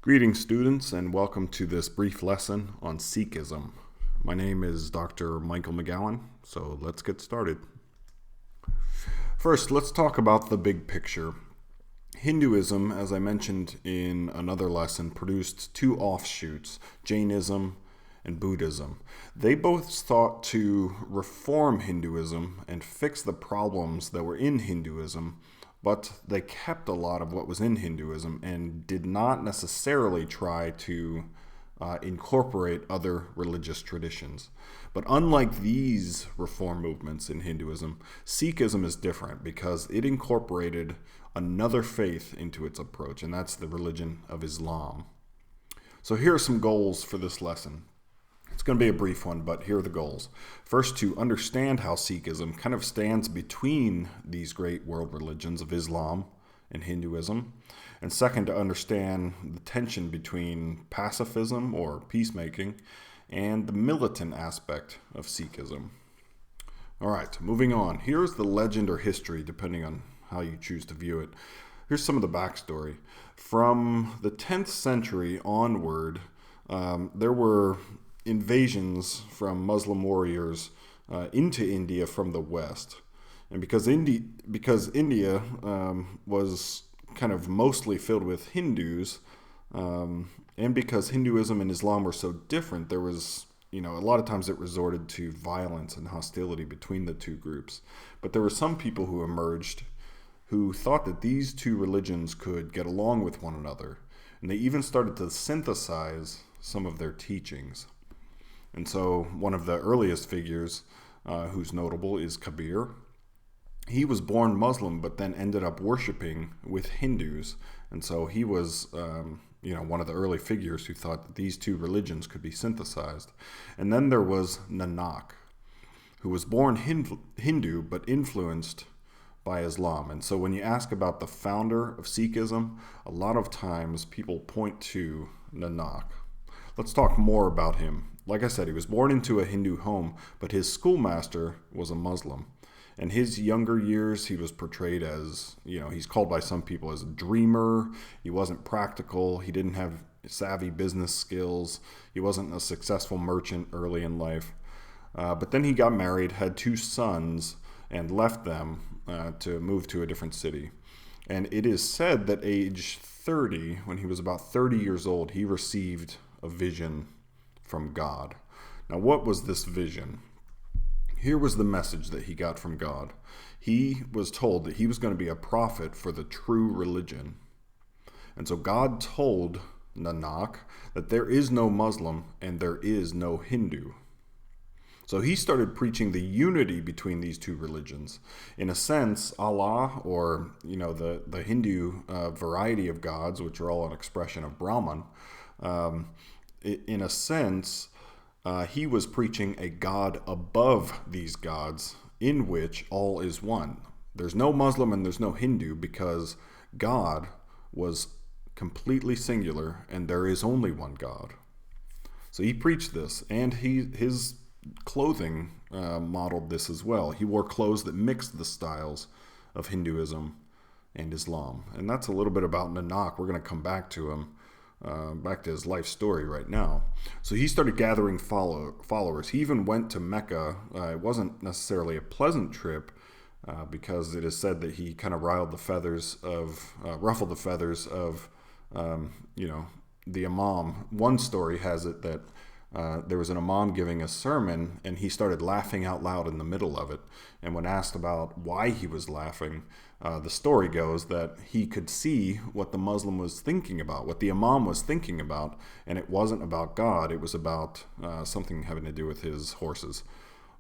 Greetings, students, and welcome to this brief lesson on Sikhism. My name is Dr. Michael McGowan, so let's get started. First, let's talk about the big picture. Hinduism, as I mentioned in another lesson, produced two offshoots, Jainism and Buddhism. They both sought to reform Hinduism and fix the problems that were in Hinduism, but they kept a lot of what was in Hinduism and did not necessarily try to incorporate other religious traditions. But unlike these reform movements in Hinduism, Sikhism is different because it incorporated another faith into its approach, and that's the religion of Islam. So here are some goals for this lesson. It's going to be a brief one, but here are the goals. First, to understand how Sikhism kind of stands between these great world religions of Islam and Hinduism. And second, to understand the tension between pacifism or peacemaking and the militant aspect of Sikhism. All right, moving on. Here's the legend or history, depending on how you choose to view it. Here's some of the backstory. From the 10th century onward, there were invasions from Muslim warriors into India from the west. And because India was kind of mostly filled with Hindus, and because Hinduism and Islam were so different, there was, a lot of times it resorted to violence and hostility between the two groups. But there were some people who emerged who thought that these two religions could get along with one another. And they even started to synthesize some of their teachings. And so one of the earliest figures who's notable is Kabir. He was born Muslim, but then ended up worshiping with Hindus. And so he was, one of the early figures who thought that these two religions could be synthesized. And then there was Nanak, who was born Hindu, but influenced by Islam. And so when you ask about the founder of Sikhism, a lot of times people point to Nanak. Let's talk more about him. Like I said, he was born into a Hindu home, but his schoolmaster was a Muslim. In his younger years, he was portrayed as, he's called by some people as a dreamer. He wasn't practical. He didn't have savvy business skills. He wasn't a successful merchant early in life. But then he got married, had two sons, and left them to move to a different city. And it is said that age 30, when he was about 30 years old, he received a vision from God. Now, what was this vision? Here was the message that he got from God. He was told that he was going to be a prophet for the true religion. And so God told Nanak that there is no Muslim and there is no Hindu. So he started preaching the unity between these two religions. In a sense, Allah, or the Hindu variety of gods, which are all an expression of Brahman, in a sense, he was preaching a God above these gods in which all is one. There's no Muslim and there's no Hindu because God was completely singular and there is only one God. So he preached this, and his clothing modeled this as well. He wore clothes that mixed the styles of Hinduism and Islam. And that's a little bit about Nanak. We're going to come back to him. Back to his life story right now. So he started gathering followers. He even went to Mecca. It wasn't necessarily a pleasant trip because it is said that he kind of ruffled the feathers of the imam. One story has it that there was an imam giving a sermon and he started laughing out loud in the middle of it. And when asked about why he was laughing, the story goes that he could see what the Muslim was thinking about, what the imam was thinking about, and it wasn't about God. It was about something having to do with his horses.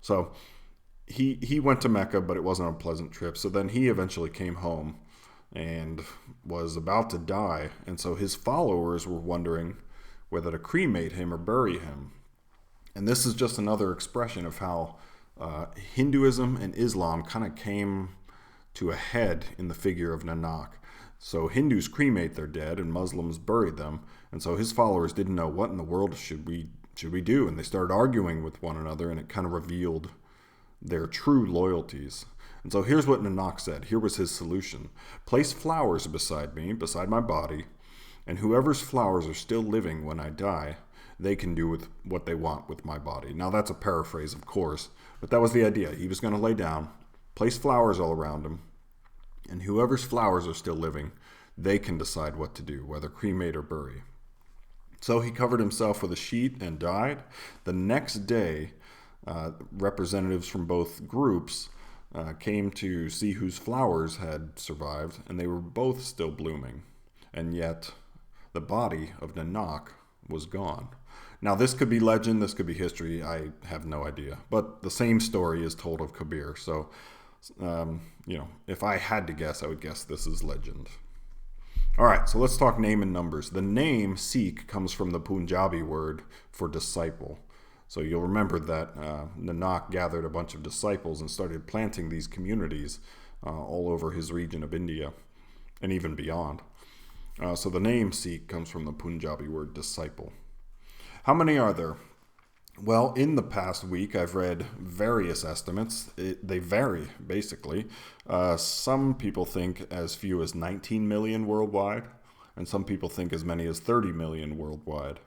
So he went to Mecca, but it wasn't a pleasant trip. So then he eventually came home and was about to die. And so his followers were wondering whether to cremate him or bury him. And this is just another expression of how Hinduism and Islam kind of came to a head in the figure of Nanak. So Hindus cremate their dead and Muslims bury them. And so his followers didn't know what in the world should we do. And they started arguing with one another, and it kind of revealed their true loyalties. And so here's what Nanak said. Here was his solution. Place flowers beside me, beside my body, and whoever's flowers are still living when I die, they can do with what they want with my body. Now that's a paraphrase, of course, but that was the idea. He was going to lay down, place flowers all around him, and whoever's flowers are still living, they can decide what to do, whether cremate or bury. So he covered himself with a sheet and died. The next day, representatives from both groups came to see whose flowers had survived, and they were both still blooming. And yet, the body of Nanak was gone. Now, this could be legend, this could be history, I have no idea. But the same story is told of Kabir. So, if I had to guess, I would guess this is legend. All right, so let's talk name and numbers. The name Sikh comes from the Punjabi word for disciple. So you'll remember that Nanak gathered a bunch of disciples and started planting these communities all over his region of India and even beyond. So the name Sikh comes from the Punjabi word disciple. How many are there? Well, in the past week, I've read various estimates. They vary, basically. Some people think as few as 19 million worldwide, and some people think as many as 30 million worldwide.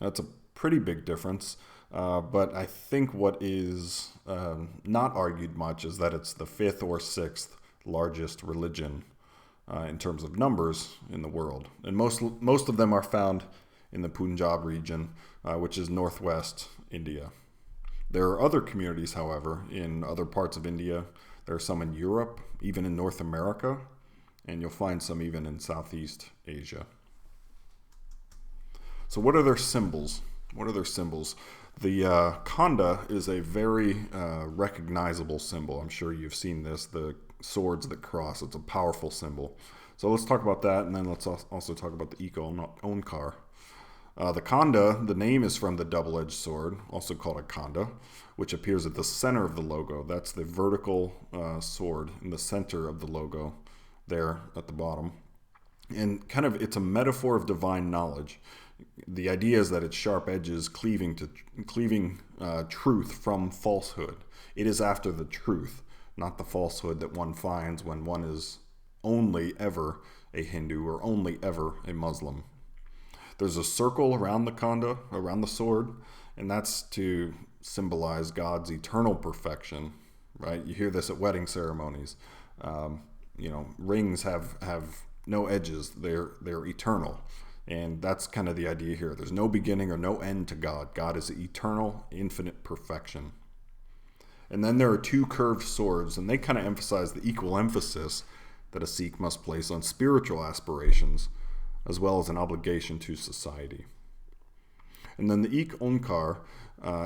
That's a pretty big difference, but I think what is not argued much is that it's the fifth or sixth largest religion in terms of numbers in the world. And most of them are found in the Punjab region, which is northwest India. There are other communities, however, in other parts of India. There are some in Europe, even in North America, and you'll find some even in Southeast Asia. So what are their symbols? The khanda is a very recognizable symbol. I'm sure you've seen this, the swords that cross. It's a powerful symbol. So let's talk about that, and then let's also talk about the Ik-Onkar. The khanda, the name is from the double-edged sword, also called a khanda, which appears at the center of the logo. That's the vertical sword in the center of the logo there at the bottom. And it's a metaphor of divine knowledge. The idea is that its sharp edges cleaving truth from falsehood. It is after the truth, not the falsehood that one finds when one is only ever a Hindu or only ever a Muslim. There's a circle around the khanda, around the sword, and that's to symbolize God's eternal perfection, right? You hear this at wedding ceremonies. Rings have no edges. They're eternal. And that's kind of the idea here. There's no beginning or no end to God. God is eternal, infinite perfection. And then there are two curved swords, and they kind of emphasize the equal emphasis that a Sikh must place on spiritual aspirations, as well as an obligation to society. And then the Ik-Onkar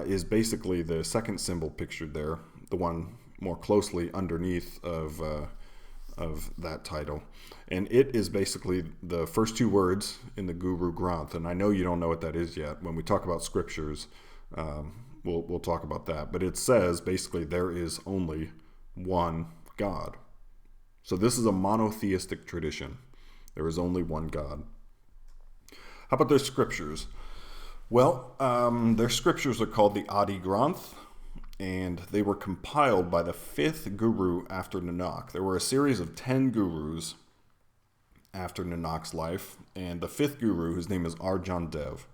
is basically the second symbol pictured there, the one more closely underneath of that title. And it is basically the first two words in the Guru Granth. And I know you don't know what that is yet. When we talk about scriptures, we'll talk about that. But it says basically there is only one God. So this is a monotheistic tradition. There is only one God. How about their scriptures? Well, their scriptures are called the Adi Granth, and they were compiled by the fifth guru after Nanak. There were a series of 10 gurus after Nanak's life, and the fifth guru, whose name is Arjan Dev,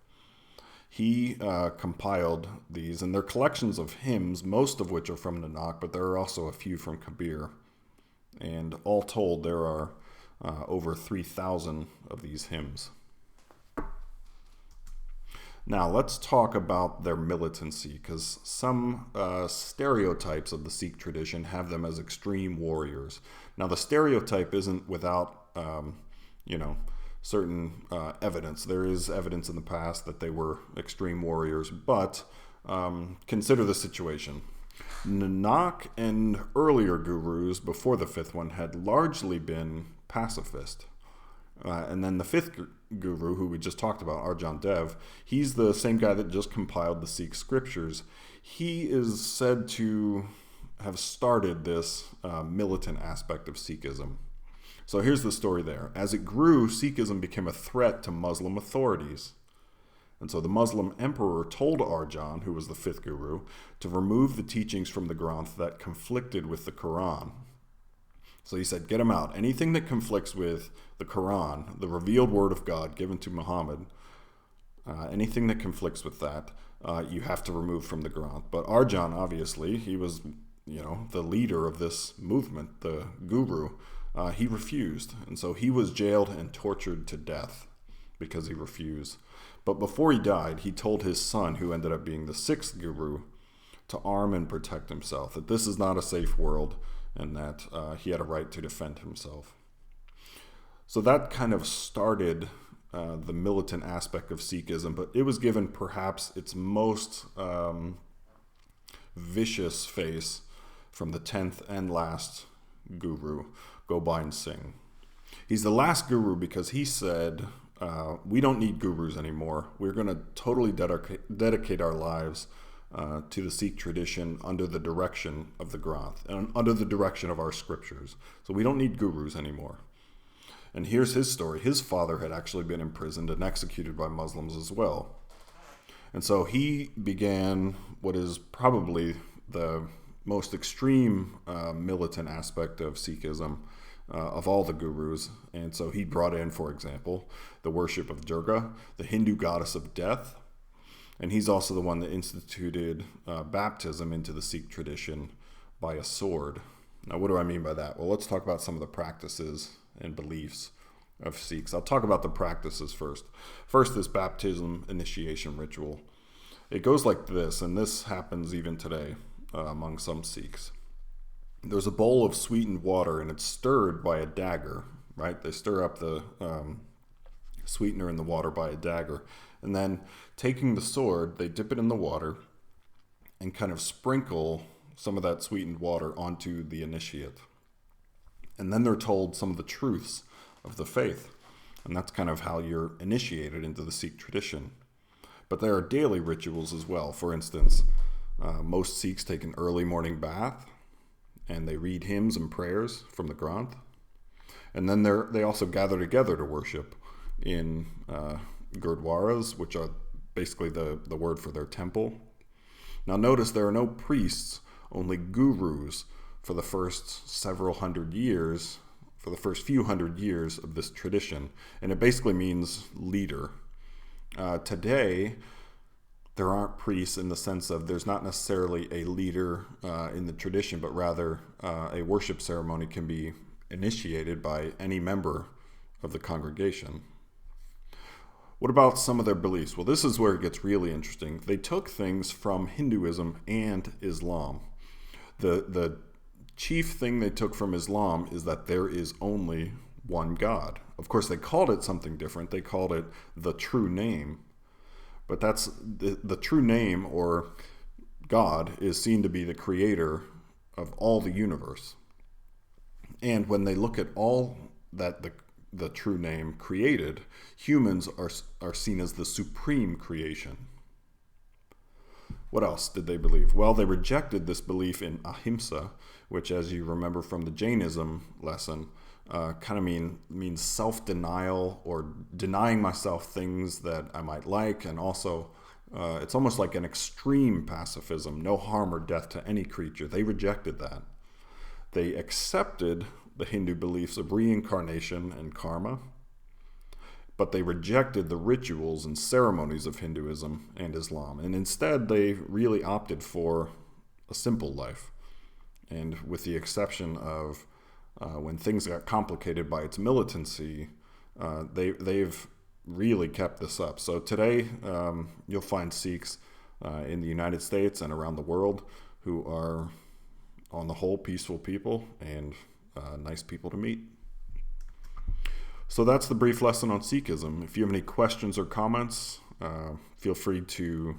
he compiled these, and they're collections of hymns, most of which are from Nanak, but there are also a few from Kabir. And all told, there are over 3,000 of these hymns. Now, let's talk about their militancy, because some stereotypes of the Sikh tradition have them as extreme warriors. Now, the stereotype isn't without, certain evidence. There is evidence in the past that they were extreme warriors, but consider the situation. Nanak and earlier gurus before the fifth one had largely been pacifist. And then the fifth guru, who we just talked about, Arjan Dev, he's the same guy that just compiled the Sikh scriptures. He is said to have started this militant aspect of Sikhism. So here's the story there. As it grew, Sikhism became a threat to Muslim authorities. And so the Muslim emperor told Arjan, who was the fifth guru, to remove the teachings from the Granth that conflicted with the Quran. So he said, get them out. Anything that conflicts with the Quran, the revealed word of God given to Muhammad, anything that conflicts with that, you have to remove from the Granth. But Arjan, obviously, he was, the leader of this movement, the guru. He refused, and so he was jailed and tortured to death because he refused. But before he died, he told his son, who ended up being the sixth guru, to arm and protect himself, that this is not a safe world, and that he had a right to defend himself. So that kind of started the militant aspect of Sikhism, but it was given perhaps its most vicious face from the 10th and last guru, Gobind Singh. He's the last guru because he said, we don't need gurus anymore. We're going to totally dedicate our lives to the Sikh tradition under the direction of the Granth and under the direction of our scriptures. So we don't need gurus anymore. And here's his story. His father had actually been imprisoned and executed by Muslims as well. And so he began what is probably the most extreme militant aspect of Sikhism of all the gurus. And so he brought in, for example, the worship of Durga, the Hindu goddess of death. And he's also the one that instituted baptism into the Sikh tradition by a sword. Now, what do I mean by that? Well, let's talk about some of the practices and beliefs of Sikhs. I'll talk about the practices first. First, this baptism initiation ritual. It goes like this, and this happens even today among some Sikhs. There's a bowl of sweetened water, and it's stirred by a dagger, right? They stir up the sweetener in the water by a dagger. And then taking the sword, they dip it in the water and kind of sprinkle some of that sweetened water onto the initiate. And then they're told some of the truths of the faith. And that's kind of how you're initiated into the Sikh tradition. But there are daily rituals as well. For instance, most Sikhs take an early morning bath, and they read hymns and prayers from the Granth. And then they also gather together to worship in gurdwaras, which are basically the word for their temple. Now notice there are no priests, only gurus for the first several hundred years, for the first few hundred years of this tradition. And it basically means leader. Today, there aren't priests in the sense of there's not necessarily a leader in the tradition, but rather a worship ceremony can be initiated by any member of the congregation. What about some of their beliefs? Well, this is where it gets really interesting. They took things from Hinduism and Islam. The chief thing they took from Islam is that there is only one God. Of course, they called it something different. They called it the true name. But that's the true name, or God, is seen to be the creator of all the universe. And when they look at all that the true name created, humans are seen as the supreme creation. What else did they believe? Well, they rejected this belief in ahimsa, which, as you remember from the Jainism lesson, kind of means self-denial, or denying myself things that I might like, and also it's almost like an extreme pacifism, no harm or death to any creature. They rejected that. They accepted the Hindu beliefs of reincarnation and karma, but they rejected the rituals and ceremonies of Hinduism and Islam. And instead, they really opted for a simple life. And with the exception of when things got complicated by its militancy, they've really kept this up. So today, you'll find Sikhs in the United States and around the world who are, on the whole, peaceful people and nice people to meet. So that's the brief lesson on Sikhism. If you have any questions or comments, feel free to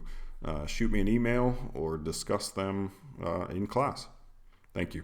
shoot me an email or discuss them in class. Thank you.